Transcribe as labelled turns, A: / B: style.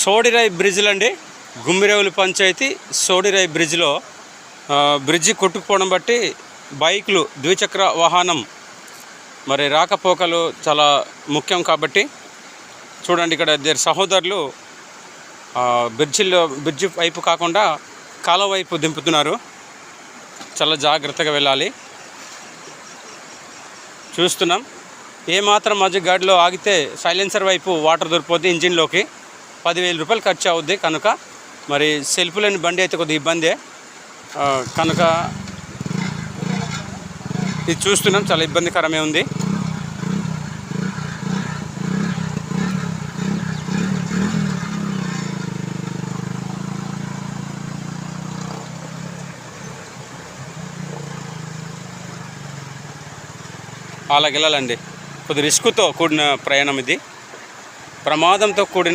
A: సోడిరాయి బ్రిడ్జ్లు అండి. గుమ్మిరేవులు పంచాయతీ సోడిరాయి బ్రిడ్జ్లో బ్రిడ్జి కొట్టుకుపోవడం బట్టి బైకులు, ద్విచక్ర వాహనం మరి రాకపోకలు చాలా ముఖ్యం కాబట్టి చూడండి, ఇక్కడ ఇద్దరు సహోదరులు బ్రిడ్జి వైపు కాకుండా కాలువ వైపు దింపుతున్నారు. చాలా జాగ్రత్తగా వెళ్ళాలి. చూస్తున్నాం, ఏమాత్రం మధ్య గాడిలో ఆగితే సైలెన్సర్ వైపు వాటర్ దొరికిపోద్ది, ఇంజిన్లోకి 10,000 రూపాయలు ఖర్చు అవుద్ది. కనుక మరి సెల్ఫ్ లేని బండి అయితే కొద్దిగా ఇబ్బందే. కనుక ఇది చూస్తున్నాం, చాలా ఇబ్బందికరమే ఉంది. అలాగెళ్ళాలండి. కొద్ది రిస్క్తో కూడిన ప్రయాణం ఇది, ప్రమాదంతో కూడిన